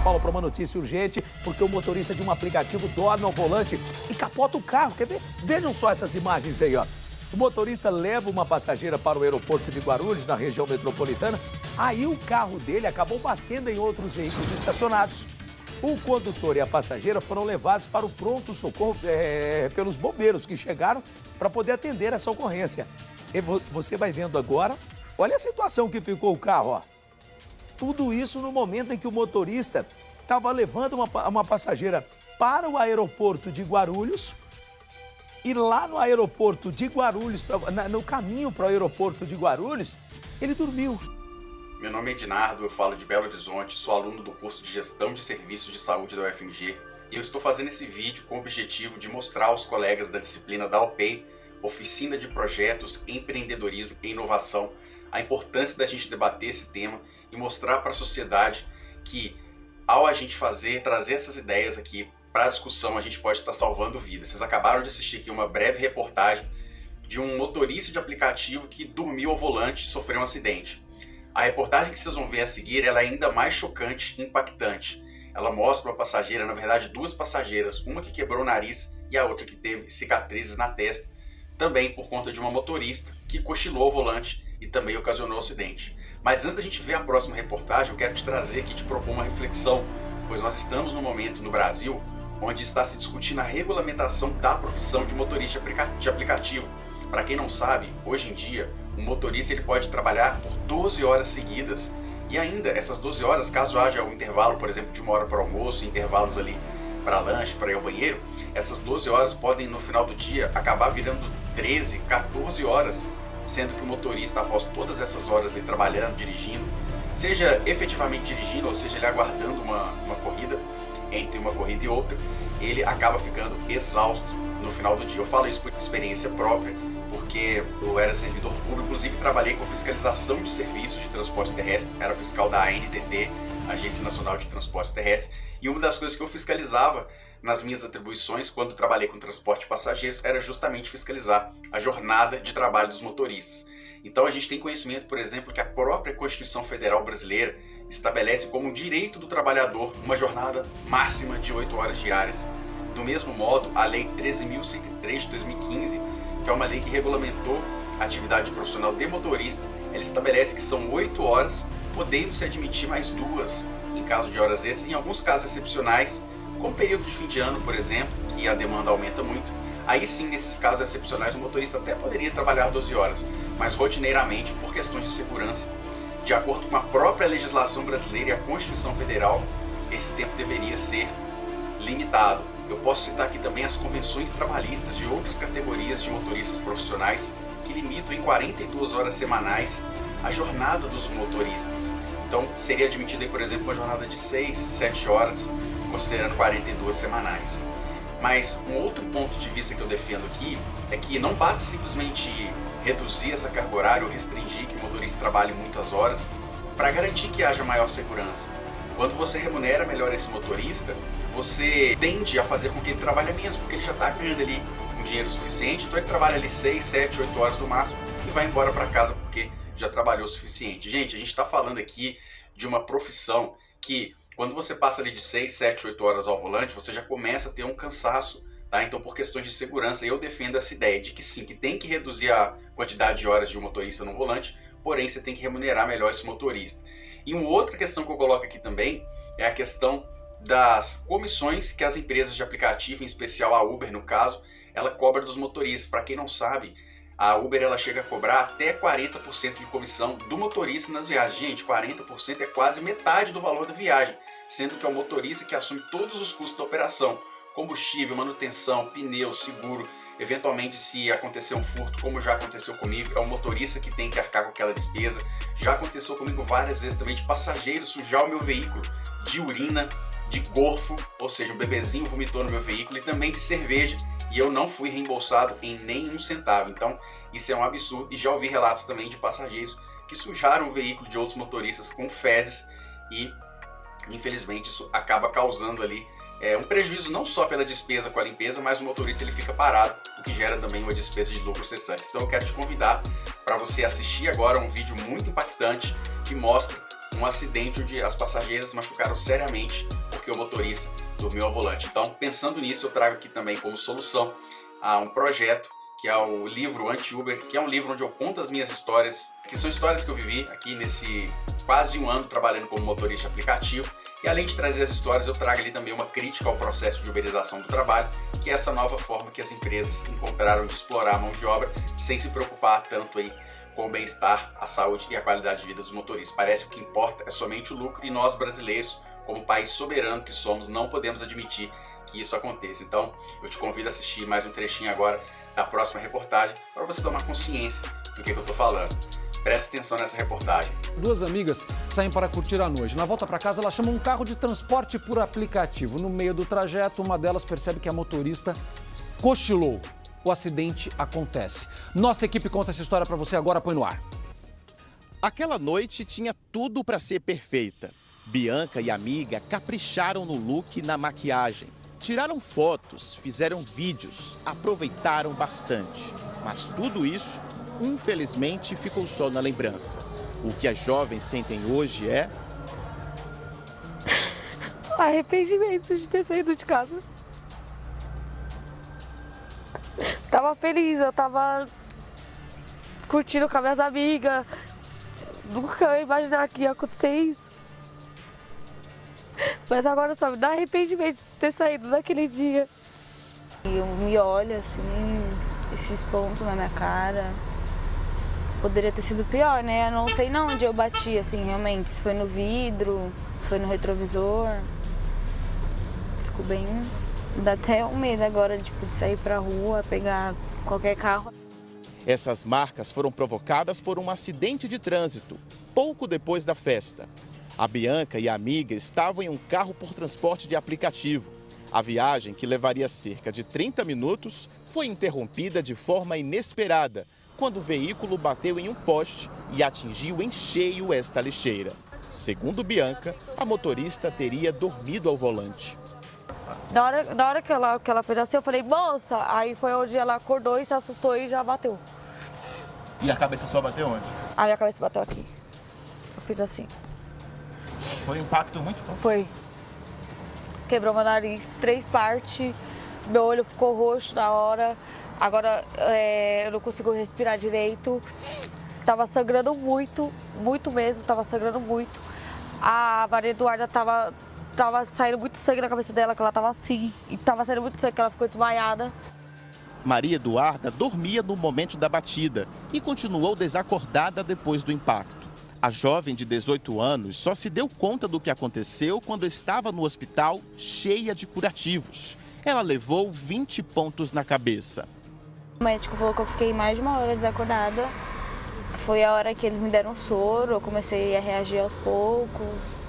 Paulo para uma notícia urgente, porque o motorista de um aplicativo dorme ao volante e capota o carro. Quer ver? Vejam só essas imagens aí, ó. O motorista leva uma passageira para o aeroporto de Guarulhos, na região metropolitana. Aí o carro dele acabou batendo em outros veículos estacionados. O condutor e a passageira foram levados para o pronto-socorro pelos bombeiros que chegaram para poder atender essa ocorrência. E você vai vendo agora, olha a situação que ficou o carro, ó. Tudo isso no momento em que o motorista estava levando uma passageira para o aeroporto de Guarulhos. E lá no aeroporto de Guarulhos, no caminho para o aeroporto de Guarulhos, ele dormiu. Meu nome é Ednardo, eu falo de Belo Horizonte, sou aluno do curso de Gestão de Serviços de Saúde da UFMG e eu estou fazendo esse vídeo com o objetivo de mostrar aos colegas da disciplina da OPEI, Oficina de Projetos, Empreendedorismo e Inovação, a importância da gente debater esse tema e mostrar para a sociedade que ao a gente trazer essas ideias aqui para a discussão, a gente pode estar salvando vidas. Vocês acabaram de assistir aqui uma breve reportagem de um motorista de aplicativo que dormiu ao volante e sofreu um acidente. A reportagem que vocês vão ver a seguir ela é ainda mais chocante e impactante. Ela mostra uma passageira, na verdade duas passageiras, uma que quebrou o nariz e a outra que teve cicatrizes na testa, também por conta de uma motorista que cochilou ao volante e também ocasionou o acidente. Mas antes da gente ver a próxima reportagem, eu quero te trazer aqui, te propor uma reflexão, pois nós estamos num momento no Brasil onde está se discutindo a regulamentação da profissão de motorista de aplicativo. Para quem não sabe, hoje em dia, um motorista ele pode trabalhar por 12 horas seguidas e ainda essas 12 horas, caso haja um intervalo, por exemplo, de 1 hora para o almoço, intervalos ali para lanche, para ir ao banheiro, essas 12 horas podem no final do dia acabar virando 13, 14 horas, sendo que o motorista, após todas essas horas ali trabalhando, dirigindo, seja efetivamente dirigindo, ou seja, ele aguardando uma corrida, entre uma corrida e outra, ele acaba ficando exausto no final do dia. Eu falo isso por experiência própria, porque eu era servidor público, inclusive trabalhei com fiscalização de serviços de transporte terrestre, era fiscal da ANTT, Agência Nacional de Transporte Terrestre, e uma das coisas que eu fiscalizava nas minhas atribuições, quando trabalhei com transporte de passageiros, era justamente fiscalizar a jornada de trabalho dos motoristas. Então a gente tem conhecimento, por exemplo, que a própria Constituição Federal Brasileira estabelece como um direito do trabalhador uma jornada máxima de 8 horas diárias. Do mesmo modo, a Lei 13.103 de 2015, que é uma lei que regulamentou a atividade profissional de motorista, ela estabelece que são 8 horas, podendo-se admitir mais 2 em caso de horas extras, em alguns casos excepcionais, como período de fim de ano, por exemplo, que a demanda aumenta muito. Aí sim, nesses casos excepcionais, o motorista até poderia trabalhar 12 horas, mas rotineiramente, por questões de segurança, de acordo com a própria legislação brasileira e a Constituição Federal, esse tempo deveria ser limitado. Eu posso citar aqui também as convenções trabalhistas de outras categorias de motoristas profissionais que limitam em 42 horas semanais a jornada dos motoristas. Então, seria admitida, por exemplo, uma jornada de 6, 7 horas, considerando 42 semanais. Mas um outro ponto de vista que eu defendo aqui é que não basta simplesmente reduzir essa carga horária ou restringir que o motorista trabalhe muitas horas para garantir que haja maior segurança. Quando você remunera melhor esse motorista, você tende a fazer com que ele trabalhe menos, porque ele já está ganhando ali um dinheiro suficiente, então ele trabalha ali 6, 7, 8 horas no máximo e vai embora para casa porque já trabalhou o suficiente. Gente, a gente está falando aqui de uma profissão que quando você passa ali de 6, 7, 8 horas ao volante, você já começa a ter um cansaço, tá? Então, por questões de segurança, eu defendo essa ideia de que sim, que tem que reduzir a quantidade de horas de um motorista no volante, porém você tem que remunerar melhor esse motorista. E uma outra questão que eu coloco aqui também é a questão das comissões que as empresas de aplicativo, em especial a Uber no caso, ela cobra dos motoristas. Para quem não sabe, a Uber ela chega a cobrar até 40% de comissão do motorista nas viagens. Gente, 40% é quase metade do valor da viagem, sendo que é o motorista que assume todos os custos da operação, combustível, manutenção, pneu, seguro. Eventualmente, se acontecer um furto, como já aconteceu comigo, é o motorista que tem que arcar com aquela despesa. Já aconteceu comigo várias vezes também de passageiro sujar o meu veículo de urina, de gorfo, ou seja, um bebezinho vomitou no meu veículo, e também de cerveja, e eu não fui reembolsado em nenhum centavo. Então isso é um absurdo, e já ouvi relatos também de passageiros que sujaram o veículo de outros motoristas com fezes, e infelizmente isso acaba causando ali um prejuízo não só pela despesa com a limpeza, mas o motorista ele fica parado, o que gera também uma despesa de lucro cessante. Então eu quero te convidar para você assistir agora um vídeo muito impactante que mostra um acidente onde as passageiras machucaram seriamente porque o motorista dormiu ao volante. Então, pensando nisso, eu trago aqui também como solução um projeto que é o livro Anti-Uber, que é um livro onde eu conto as minhas histórias, que são histórias que eu vivi aqui nesse quase um ano trabalhando como motorista aplicativo. E além de trazer as histórias, eu trago ali também uma crítica ao processo de uberização do trabalho, que é essa nova forma que as empresas encontraram de explorar a mão de obra sem se preocupar tanto aí com o bem-estar, a saúde e a qualidade de vida dos motoristas. Parece que o que importa é somente o lucro e nós brasileiros, como país soberano que somos, não podemos admitir que isso aconteça. Então, eu te convido a assistir mais um trechinho agora da próxima reportagem para você tomar consciência do que eu estou falando. Preste atenção nessa reportagem. Duas amigas saem para curtir a noite. Na volta para casa, elas chamam um carro de transporte por aplicativo. No meio do trajeto, uma delas percebe que a motorista cochilou. O acidente acontece. Nossa equipe conta essa história para você agora, põe no ar. Aquela noite tinha tudo para ser perfeita. Bianca e a amiga capricharam no look e na maquiagem. Tiraram fotos, fizeram vídeos, aproveitaram bastante. Mas tudo isso, infelizmente, ficou só na lembrança. O que as jovens sentem hoje é... arrependimento de ter saído de casa. Tava feliz, eu tava curtindo com as minhas amigas. Nunca ia imaginar que ia acontecer isso. Mas agora só me dá arrependimento de ter saído naquele dia. Eu me olho assim, esses pontos na minha cara. Poderia ter sido pior, né? Eu não sei onde eu bati, assim, realmente. Se foi no vidro, se foi no retrovisor. Fico bem... Dá até um medo agora, de sair pra rua, pegar qualquer carro. Essas marcas foram provocadas por um acidente de trânsito, pouco depois da festa. A Bianca e a amiga estavam em um carro por transporte de aplicativo. A viagem, que levaria cerca de 30 minutos, foi interrompida de forma inesperada, quando o veículo bateu em um poste e atingiu em cheio esta lixeira. Segundo Bianca, a motorista teria dormido ao volante. Na hora que ela fez assim, eu falei, moça, aí foi onde ela acordou e se assustou e já bateu. E a cabeça só bateu onde? A minha cabeça bateu aqui. Eu fiz assim. Foi um impacto muito forte. Foi. Quebrou meu nariz, 3 partes, meu olho ficou roxo na hora. Agora eu não consigo respirar direito. Tava sangrando muito, muito mesmo, tava sangrando muito. A Maria Eduarda tava saindo muito sangue na cabeça dela, que ela tava assim. E tava saindo muito sangue, que ela ficou desmaiada. Maria Eduarda dormia no momento da batida e continuou desacordada depois do impacto. A jovem de 18 anos só se deu conta do que aconteceu quando estava no hospital cheia de curativos. Ela levou 20 pontos na cabeça. O médico falou que eu fiquei mais de 1 hora desacordada. Foi a hora que eles me deram soro, eu comecei a reagir aos poucos.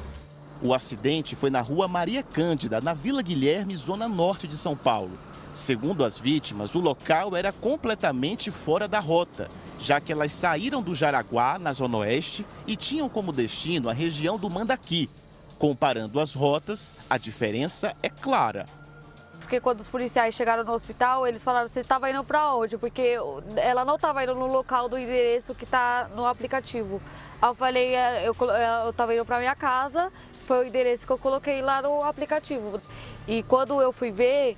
O acidente foi na rua Maria Cândida, na Vila Guilherme, zona norte de São Paulo. Segundo as vítimas, o local era completamente fora da rota, já que elas saíram do Jaraguá, na zona oeste, e tinham como destino a região do Mandaqui. Comparando as rotas, a diferença é clara. Porque quando os policiais chegaram no hospital, eles falaram, você estava indo para onde? Porque ela não estava indo no local do endereço que está no aplicativo. Aí eu falei, eu estava indo para minha casa, foi o endereço que eu coloquei lá no aplicativo. E quando eu fui ver,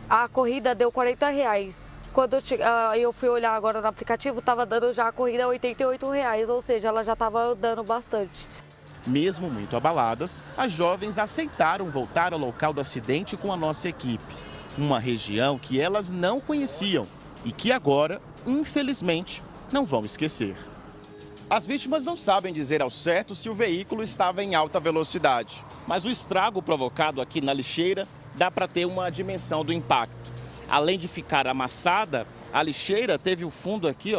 a corrida deu R$40. Quando eu fui olhar agora no aplicativo, estava dando já a corrida R$88, ou seja, ela já estava dando bastante. Mesmo muito abaladas, as jovens aceitaram voltar ao local do acidente com a nossa equipe. Uma região que elas não conheciam e que agora, infelizmente, não vão esquecer. As vítimas não sabem dizer ao certo se o veículo estava em alta velocidade. Mas o estrago provocado aqui na lixeira dá para ter uma dimensão do impacto. Além de ficar amassada, a lixeira teve o fundo aqui,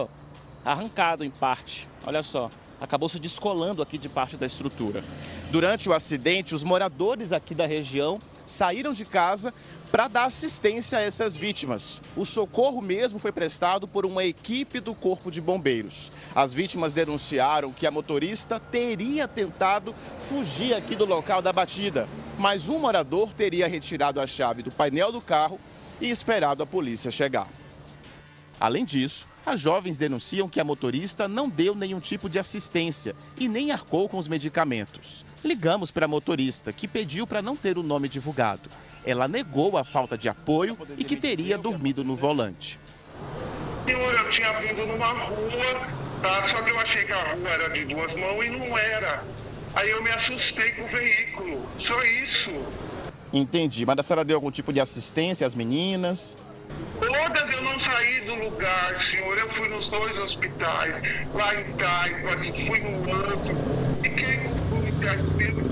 arrancado em parte. Olha só. Acabou se descolando aqui de parte da estrutura. Durante o acidente, os moradores aqui da região saíram de casa para dar assistência a essas vítimas. O socorro mesmo foi prestado por uma equipe do Corpo de Bombeiros. As vítimas denunciaram que a motorista teria tentado fugir aqui do local da batida, mas um morador teria retirado a chave do painel do carro e esperado a polícia chegar. Além disso, As jovens denunciam que a motorista não deu nenhum tipo de assistência e nem arcou com os medicamentos. Ligamos para a motorista, que pediu para não ter o nome divulgado. Ela negou a falta de apoio e que teria dormido no volante. Senhor, eu tinha vindo numa rua, tá? Só que eu achei que a rua era de duas mãos e não era. Aí eu me assustei com o veículo, só isso. Entendi, mas a senhora deu algum tipo de assistência às meninas? Todas eu não saí do lugar, senhor. Eu fui nos 2 hospitais, lá em Taipas, fui no outro. Fiquei com os policiais dentro.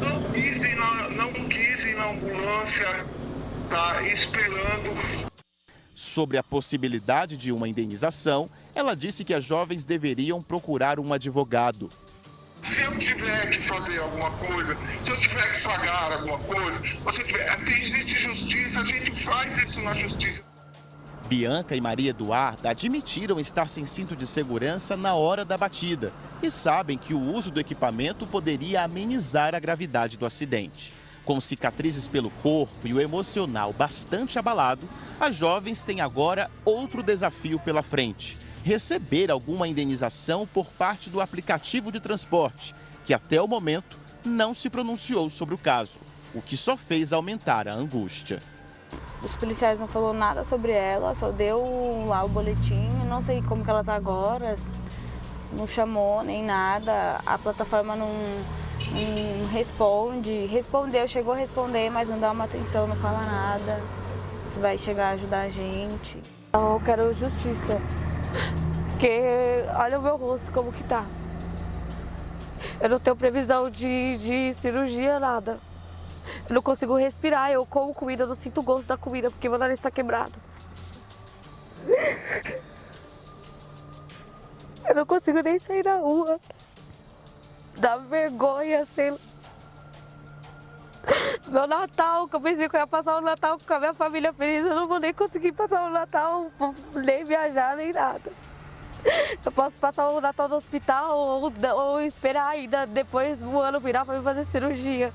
Não quis ir na ambulância, tá? Esperando. Sobre a possibilidade de uma indenização, ela disse que as jovens deveriam procurar um advogado. Se eu tiver que fazer alguma coisa, se eu tiver que pagar alguma coisa, existe justiça, a gente faz isso na justiça. Bianca e Maria Eduarda admitiram estar sem cinto de segurança na hora da batida e sabem que o uso do equipamento poderia amenizar a gravidade do acidente. Com cicatrizes pelo corpo e o emocional bastante abalado, as jovens têm agora outro desafio pela frente: receber alguma indenização por parte do aplicativo de transporte, que até o momento não se pronunciou sobre o caso, o que só fez aumentar a angústia. Os policiais não falaram nada sobre ela, só deu lá o boletim, não sei como que ela tá agora, não chamou nem nada, a plataforma não responde, respondeu, chegou a responder, mas não dá uma atenção, não fala nada, se vai chegar a ajudar a gente. Eu quero justiça, porque olha o meu rosto como que tá. Eu não tenho previsão de cirurgia, nada. Eu não consigo respirar, eu como comida, eu não sinto o gosto da comida, porque meu nariz está quebrado. Eu não consigo nem sair na rua. Dá vergonha, sei lá. Meu Natal, que eu pensei que eu ia passar o Natal com a minha família feliz, eu não vou nem conseguir passar o Natal, nem viajar, nem nada. Eu posso passar o Natal no hospital ou esperar ainda depois do ano virar para me fazer cirurgia.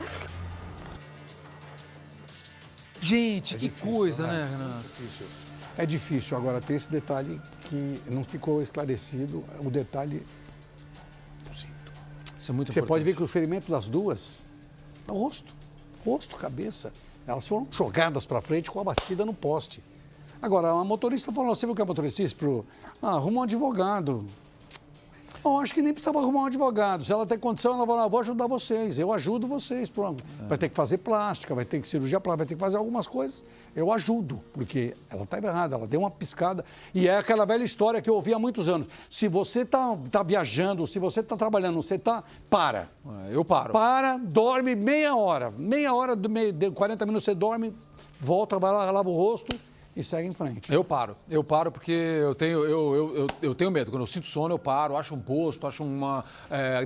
Gente, que coisa, né, Renato? É difícil. Agora, tem esse detalhe que não ficou esclarecido, o detalhe do cinto. Isso é muito Você importante. pode ver que o ferimento das duas é o rosto, cabeça. Elas foram jogadas para frente com a batida no poste. Agora, a motorista falou, você viu o que a motorista disse? Arruma um advogado. Eu acho que nem precisava arrumar um advogado. Se ela tem condição, ela vai, vou ajudar vocês, eu ajudo vocês. Vai ter que fazer plástica, vai ter que cirurgia plástica, vai ter que fazer algumas coisas. Eu ajudo, porque ela está errada, ela deu uma piscada. E é aquela velha história que eu ouvi há muitos anos. Se você tá viajando, se você está trabalhando, para. Eu paro. Para, dorme meia hora. Meia hora, 40 minutos você dorme, volta, vai lá, lava o rosto e segue em frente. Eu paro porque eu tenho medo. Quando eu sinto sono, eu paro, acho um posto, acho uma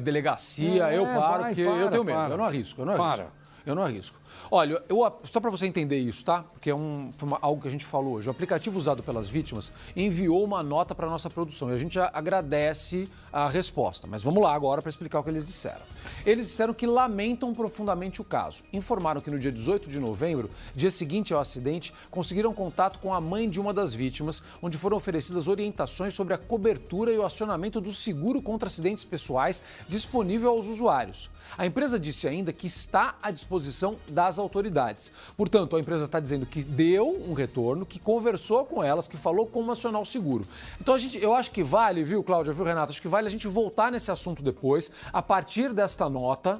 delegacia, eu paro, porque eu tenho medo. Eu não arrisco, eu não arrisco. Olha, só para você entender isso, tá? Porque foi algo que a gente falou hoje. O aplicativo usado pelas vítimas enviou uma nota para a nossa produção e a gente agradece a resposta. Mas vamos lá agora para explicar o que eles disseram. Eles disseram que lamentam profundamente o caso. Informaram que no dia 18 de novembro, dia seguinte ao acidente, conseguiram contato com a mãe de uma das vítimas, onde foram oferecidas orientações sobre a cobertura e o acionamento do seguro contra acidentes pessoais disponível aos usuários. A empresa disse ainda que está à disposição das autoridades. Portanto, a empresa está dizendo que deu um retorno, que conversou com elas, que falou como acionar o seguro. Então, eu acho que vale, viu, Cláudia, viu, Renato? Acho que vale a gente voltar nesse assunto depois, a partir desta nota,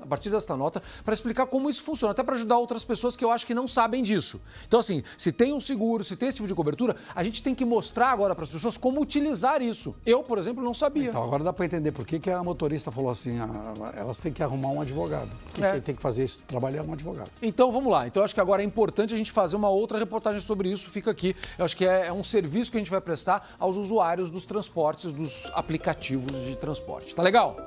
para explicar como isso funciona, até para ajudar outras pessoas que eu acho que não sabem disso. Então, assim, se tem um seguro, se tem esse tipo de cobertura, a gente tem que mostrar agora para as pessoas como utilizar isso. Eu, por exemplo, não sabia. Então, agora dá para entender por que a motorista falou assim, elas têm que arrumar um advogado. Quem tem que fazer esse trabalho é um advogado. Então, vamos lá. Então, acho que agora é importante a gente fazer uma outra reportagem sobre isso. Fica aqui. Eu acho que é um serviço que a gente vai prestar aos usuários dos transportes, dos aplicativos de transporte. Tá legal?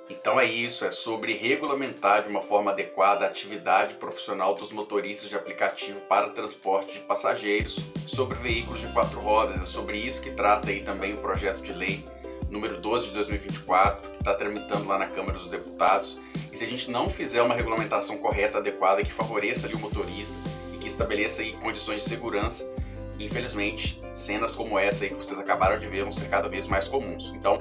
Então é isso, é sobre regulamentar de uma forma adequada a atividade profissional dos motoristas de aplicativo para transporte de passageiros sobre veículos de 4 rodas. É sobre isso que trata aí também o projeto de lei número 12 de 2024, que está tramitando lá na Câmara dos Deputados. E se a gente não fizer uma regulamentação correta, adequada, que favoreça ali o motorista e que estabeleça aí condições de segurança, infelizmente, cenas como essa aí que vocês acabaram de ver vão ser cada vez mais comuns. Então,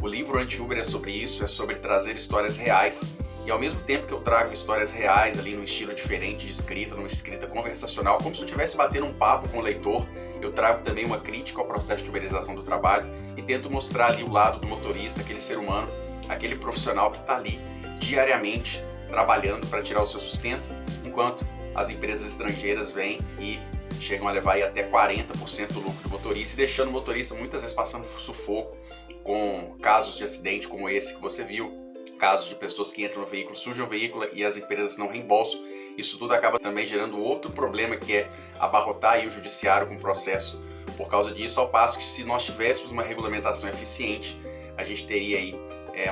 o livro Anti-Uber é sobre isso, é sobre trazer histórias reais. E ao mesmo tempo que eu trago histórias reais ali num estilo diferente de escrita, numa escrita conversacional, como se eu estivesse batendo um papo com o leitor, eu trago também uma crítica ao processo de uberização do trabalho e tento mostrar ali o lado do motorista, aquele ser humano, aquele profissional que está ali diariamente trabalhando para tirar o seu sustento, enquanto as empresas estrangeiras vêm e chegam a levar aí até 40% do lucro do motorista, e deixando o motorista muitas vezes passando sufoco, com casos de acidente como esse que você viu, casos de pessoas que entram no veículo, sujam o veículo e as empresas não reembolsam. Isso tudo acaba também gerando outro problema, que é abarrotar aí o judiciário com o processo por causa disso, ao passo que se nós tivéssemos uma regulamentação eficiente, a gente teria aí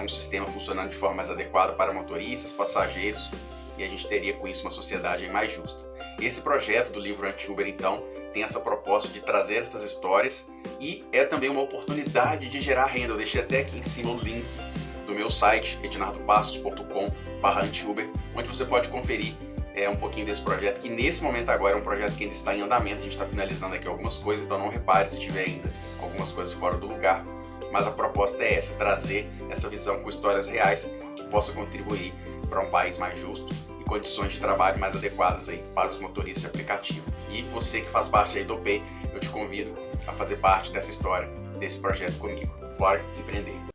um sistema funcionando de forma mais adequada para motoristas, passageiros, e a gente teria com isso uma sociedade mais justa. Esse projeto do livro Anti-Uber, então, tem essa proposta de trazer essas histórias e é também uma oportunidade de gerar renda. Eu deixei até aqui em cima o link do meu site, ednardopassos.com/antiuber, onde você pode conferir um pouquinho desse projeto, que nesse momento agora é um projeto que ainda está em andamento, a gente está finalizando aqui algumas coisas, então não repare se tiver ainda algumas coisas fora do lugar, mas a proposta é essa, trazer essa visão com histórias reais que possa contribuir para um país mais justo e condições de trabalho mais adequadas aí para os motoristas de aplicativo. E você que faz parte aí do OPEI, eu te convido a fazer parte dessa história, desse projeto comigo. Bora empreender!